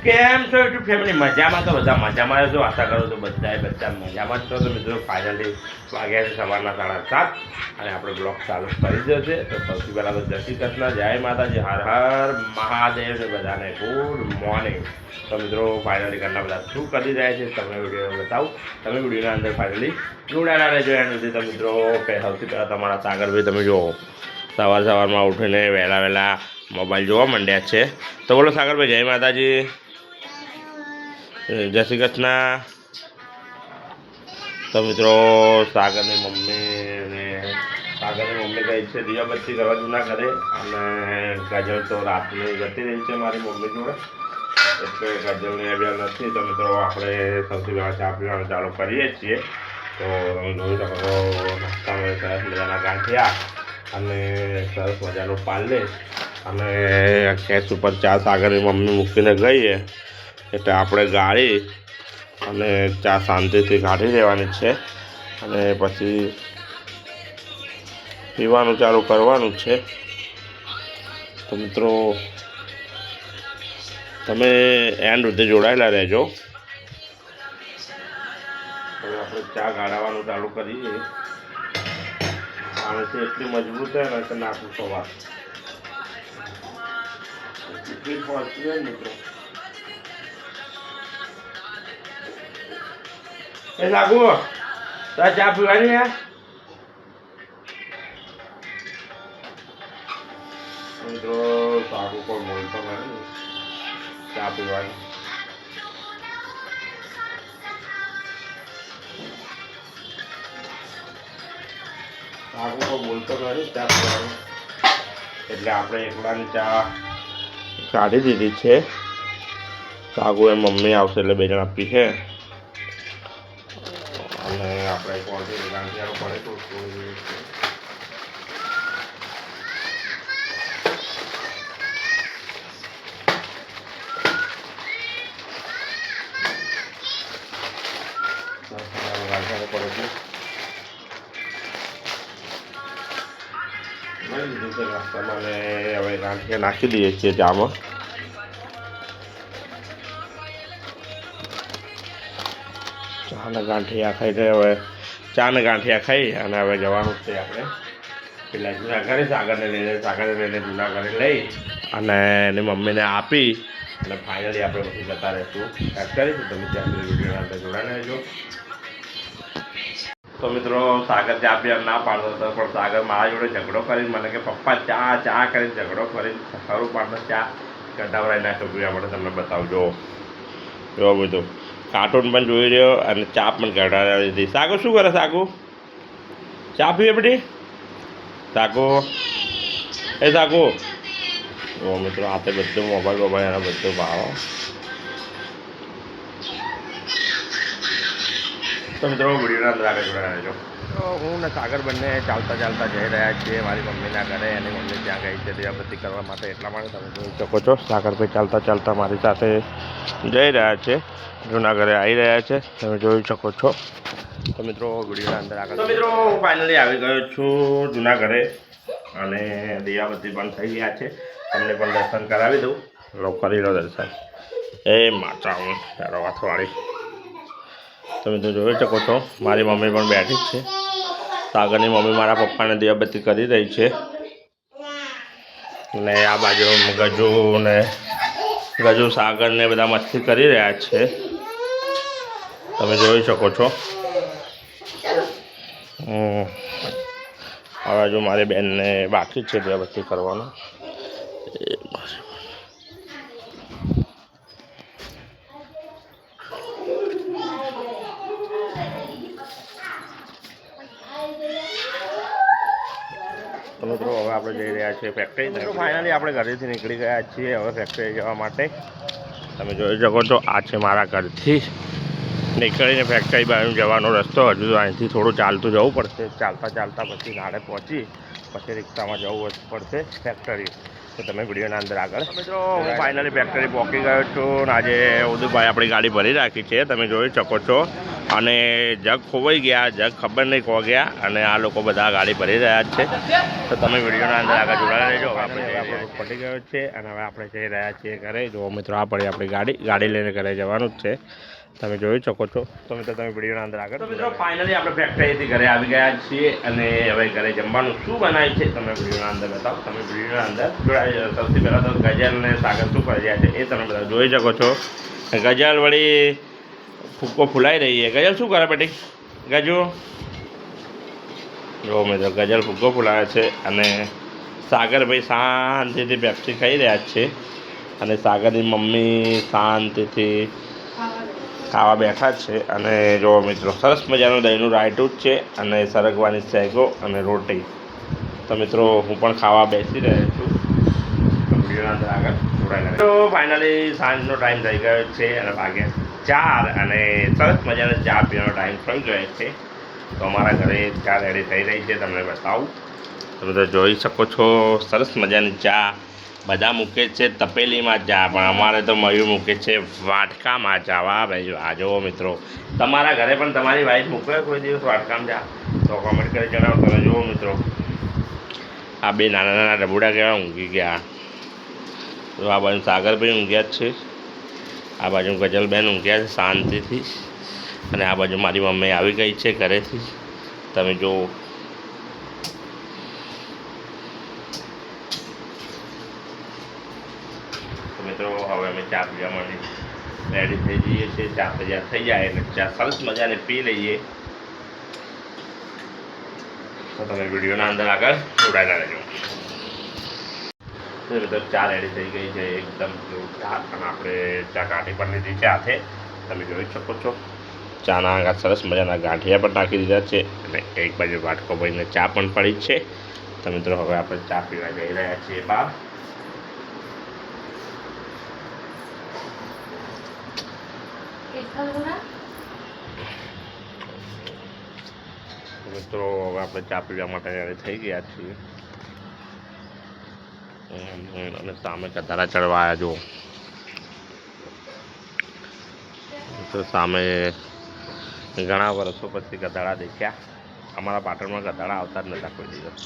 કેમ છો YouTube family? મજામાં તો બધા મજામાં છો? આશા કરું તો બધા મજામાં જ છો. તો મિત્રો ફાઇનલી વાગ્યા છે સવારના 7:30 અને આપણે બ્લોગ ચાલુ કરી દીધો છે. તો સૌથી પહેલાં તો જય શ્રી કૃષ્ણ, જય માતાજી, હર હર મહાદેવ ને બધાને ગુડ મોર્નિંગ. તો મિત્રો ફાઇનલી ઘરના બધા શું કરી રહ્યા છે તમને વિડીયો બતાવું. તમે વિડીયોના અંદર ફાઇનલી જોડાયેલા રહેજો એના સુધી. તો મિત્રો સૌથી પહેલાં તમારા સાગરભાઈ તમે જુઓ સવારમાં ઉઠીને વહેલા મોબાઈલ જોવા માંડ્યા છે. તો બોલો સાગરભાઈ, જય માતાજી, જય શ્રી કૃષ્ણ. તો મિત્રો સાગરની મમ્મી ગઈ છે દીવાબત્તી કરવા જૂના ઘરે, અને ગજલ તો રાતની જતી રહી છે મારી મમ્મી જોડે, એટલે ગજલની અભ્યાસ નથી. તો મિત્રો આપણે સૌથી પહેલાં ચા પીવાનું ચાલુ કરીએ છીએ. તો તમે જોઈ શકો છો નાસ્તામાં સરસ મજાના ગાંઠિયા અને સરસ મજાનું પાર્લે અને ગેસ ઉપર ચા સાગરની મમ્મી મૂકીને ગઈએ એટલે આપણે ગાળી અને ચા શાંતિથી કાઢી લેવાની છે અને પછી પીવાનું ચાલુ કરવાનું છે. તો મિત્રો તમે એન્ડ સુધી જોડાયેલા રહેજો. હવે આપણે ચા ગાળવાનું ચાલુ કરીએ. આનાથી એટલી મજબૂત છે ને કે નાખું સવાર પહોંચી જાય મિત્રો. એ લાગુ તાર ચા પીવાની યાર. મિત્રો સાગુ કોઈ બોલતો નથી ચા પીવાની. સાગુ કોઈ બોલતો નથી ચા પીવાની, એટલે આપણે એકલાની ચા કાઢી દીધી છે. સાગુ એ મમ્મી આવશે એટલે 2 જણા પીશે અને આપણે ક્વોન્ટિટી ગાંઠિયાનું પડે તો થોડી ગાંઠિયાનું પડે છે લઈ લીધું છે નાસ્તામાં, અને હવે ગાંઠિયા નાખી દઈએ છીએ ચામાં. ચાને ગાંઠિયા ખાઈ અને હવે જવાનું છે આપણે પેલા જૂના ઘરે. સાગરને લઈને જૂના ઘરે લઈ અને એની મમ્મીને આપી અને ફાઇનલી આપણે પછી જતા રહીશું કરીશું. તમે ત્યાં સુધી વિડીયોના અંદર જોડાઈને રહેજો. તો મિત્રો સાગર ચા પીવા ના પાડતો હતો, પણ સાગર મારા જોડે ઝઘડો કરીને મને કે પપ્પા ચા કરીને ઝઘડો કરીને ખરું પાડતો ચા કઢાવડાવી નાખ્યો પીવા માટે. તમને બતાવજો એવું બધું કાર્ટૂન પણ જોઈ રહ્યો અને ચા પણ કઢાવી દીધી. સાગુ શું કરે? સાગુ ચા પીવે બેટી? સાગુ એ સાગુ ઓ મિત્રો હાથે બધું મોબાઈલ એના બધું ભાવો. તો મિત્રો વિડીયોના અંદર આગળ જોડાયા રહેજો. તો હું ને સાગર બંને ચાલતા જઈ રહ્યા છીએ મારી મમ્મીના ઘરે. એની મમ્મી ત્યાં ગઈ છે દીવાબત્તી કરવા માટે, એટલા માટે તમે જોઈ શકો છો સાગરભાઈ ચાલતા મારી સાથે જઈ રહ્યા છે, જૂના ઘરે આવી રહ્યા છે, તમે જોઈ શકો છો. તો મિત્રો વિડીયોના અંદર આગળ. તો મિત્રો હું ફાઇનલી આવી ગયો છું જૂના ઘરે અને દીવાબત્તી પણ થઈ ગયા છે. તમને પણ દર્શન કરાવી દઉં. કરી લો દર્શન. એ માતા હું તારો હાથવાળી. તમે તો જોઈ શકો છો મારી મમ્મી પણ બેઠી જ છે. સાગરની મમ્મી મારા પપ્પાને દીવાબત્તી કરી રહી છે ને આ બાજુ ગજુ સાગરને બધા મસ્તી કરી રહ્યા છે, તમે જોઈ શકો છો. આ બાજુ મારી બેનને બાકી છે દીવાબત્તી કરવાનું. તો મિત્રો હવે આપણે જઈ રહ્યા છીએ ફેક્ટરી. મિત્રો ફાઇનલી આપણે ઘરેથી નીકળી ગયા છીએ હવે ફેક્ટરી જવા માટે. તમે જોઈ શકો છો આ છે મારા ઘરથી નીકળીને ફેક્ટરી બાજુ જવાનો રસ્તો. હજુ અહીંથી થોડું ચાલતું જવું પડશે. ચાલતા પછી ગાડે પહોંચી પછી રિક્ષામાં જવું પડશે ફેક્ટરી. તો તમે વિડીયોના અંદર આગળ. મિત્રો હું ફાઇનલી ફેક્ટરી પહોંચી ગયો છું. આજે ઉદુભાઈ આપણી ગાડી ભરી રાખી છે, તમે જોઈ શકો છો. અને જગ ખોવાઈ ગયા, જગ ખબર નહીં ખો ગયા, અને આ લોકો બધા ગાડી ભરી રહ્યા જ છે. તો તમે વિડીયોના અંદર આગળ જોડાયા રહેજો. આપણો પટી ગયો છે અને હવે આપણે જઈ રહ્યા છીએ ઘરે. જો મિત્રો આ પડી આપણી ગાડી લઈને ઘરે જવાનું જ છે, તમે જોઈ શકો છો. તો મિત્રો તમે વિડીયોના અંદર આગળ. તો મિત્રો ફાઇનલી આપણે ફેક્ટરીથી ઘરે આવી ગયા છીએ અને હવે ઘરે જમવાનું શું બનાવ્યું છે તમે વિડીયોના અંદર બતાવો. તમે વિડીયોના અંદર જોડાઈ. સૌથી પહેલાં તો ગજલ અને સાગર શું કરી રહ્યા છે એ તમે બધા જોઈ શકો છો. ગજલ વળી ફૂક્કો ફૂલાઈ રહી છે. ગજલ શું કરે બેટી? ગજુ જો મિત્રો ગજલ ફૂક્કો ફૂલાવે છે અને સાગરભાઈ શાંતિથી પેપ્સી ખાઈ રહ્યા છે અને સાગરની મમ્મી શાંતિથી ખાવા બેઠા છે. અને જો મિત્રો સરસ મજાનું દહીંનું રાયતું જ છે અને સરગવાની સેગો અને રોટી. તો મિત્રો હું પણ ખાવા બેસી રહ્યો છું. વિડીયોના અંદર આગળ જોડાયેલા. તો ફાઇનલી સાંજનો ટાઈમ થઈ ગયો છે અને વાગ્યા 4 અને સરસ મજાનો ચા પીવાનો ટાઈમ થઈ ગયો છે. તો અમારા ઘરે ચા રેડી થઈ રહી છે, તમને બતાવું. તમે તો જોઈ શકો છો સરસ મજાની ચા. બધા મૂકે છે તપેલીમાં ચા, પણ અમારે તો મયુર મૂકે છે વાટકામાં ચા. વાહ ભાઈ આ જુઓ મિત્રો, તમારા ઘરે પણ તમારી વાઈફ મૂકે કોઈ દિવસ વાટકામાં ચા? તો કોમેન્ટ કરી જણાવો. તમે જુઓ મિત્રો, આ બે નાના નાના ડબુડા કહેવા ઊંઘી ગયા. તો આ બાજુ સાગરભાઈ ઊંઘ્યા જ છે, આ બાજુ ગજલબેન ઊંઘ્યા છે શાંતિથી, અને આ બાજુ મારી મમ્મી આવી ગઈ છે ઘરેથી. તમે જુઓ મિત્રો, હવે અમે ચા પીવા માટે રેડી થઈ જઈએ છીએ. ચા તૈયાર થઈ જાય એટલે ચા સરસ મજાને પી લઈએ. તો તમે વિડીયોના અંદર આગળ જોડાયેલા રહેજો. તો ચા રેડી થઈ ગઈ છે એકદમ જોરદાર, અને આપણે ચા કાઢી પણ લીધી છે હાથે. તમે જોઈ શકો છો ચાના આગળ સરસ મજાના ગાંઠિયા પણ નાખી દીધા છે અને એક બાજુ વાટકો ભરીને ચા પણ પડી જ છે. તો મિત્રો હવે આપણે ચા પીવા જઈ રહ્યા છીએ બહાર. મિત્રો હવે આપણે ચા પીવા માટે રેડી થઈ ગયા છીએ અને સામે કતારા ચડવા આવ્યા. જુઓ તો સામે ઘણા વર્ષો પછી ગધાડા દેખ્યા. અમારા પાટણમાં ગધાડા આવતા જ નહોતા કોઈ દિવસ.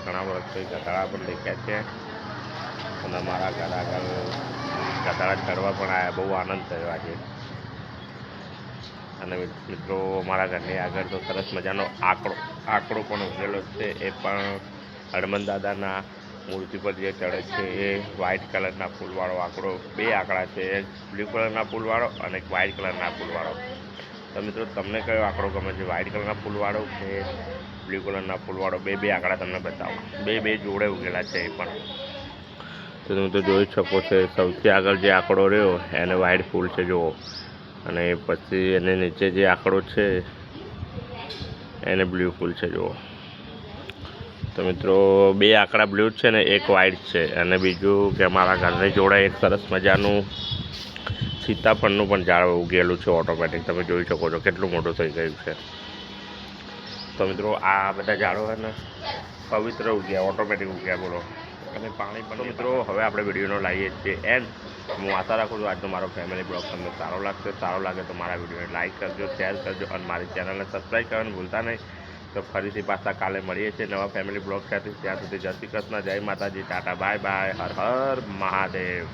ઘણા વર્ષ પછી ગધાડા પણ દેખ્યા છે અને અમારા ઘર આગળ ગધાડા ચડવા પણ આવ્યા. બહુ આનંદ થયો આજે. અને મિત્રો અમારા ઘરની આગળ તો સરસ મજાનો આંકડો પણ ઉગેલો છે. એ પણ હનુમાન દાદાના મૂર્તિ પર જે ચડે છે એ વ્હાઇટ કલરના ફૂલવાળો આંકડો. 2 આંકડા છે, એક બ્લુ કલરના ફૂલવાળો અને એક વ્હાઇટ કલરના ફૂલવાળો. તો મિત્રો તમને કયો આંકડો ગમે છે, વ્હાઇટ કલરના ફૂલવાળો કે બ્લુ કલરના ફૂલવાળો? 2 આંકડા તમને બતાવો. 2 જોડે ઉગેલા છે એ પણ. તો તમે તો જોઈ શકો છો સૌથી આગળ જે આંકડો રહ્યો એને વ્હાઇટ ફૂલ છે જુઓ, અને પછી એને નીચે જે આંકડો છે એને બ્લુ ફૂલ છે જુઓ. તો મિત્રો 2 આંકડા બ્લુ છે ને એક વ્હાઇટ છે. અને બીજું કે અમારા ઘરની જોડે એક સરસ મજાનું સીતાફળનું પણ ઝાડ ઉગેલું છે ઓટોમેટિક. તમે જોઈ શકો છો કેટલું મોટું થઈ ગયું છે. તો મિત્રો આ બધા ઝાડો છે ને પવિત્ર ઉગ્યા, ઓટોમેટિક ઉગ્યા બોલો. અને પાણી પણ. તો મિત્રો હવે આપણે વિડીયોનો લાવીએ છીએ એન્ડ. હું આશા રાખું છું આજનો મારો ફેમિલી બ્લોગ તમને સારો લાગશે. સારો લાગે તો મારા વિડીયોને લાઇક કરજો, શેર કરજો અને મારી ચેનલને સબસ્ક્રાઈબ કરવાનું ભૂલતા નહીં. તો ફરીથી પાછા કાલે મળીએ છીએ નવા ફેમિલી બ્લોગ સાથે. ત્યાં સુધી જય શ્રી કૃષ્ણ, જય માતાજી, ટાટા, બાય બાય, હર હર મહાદેવ.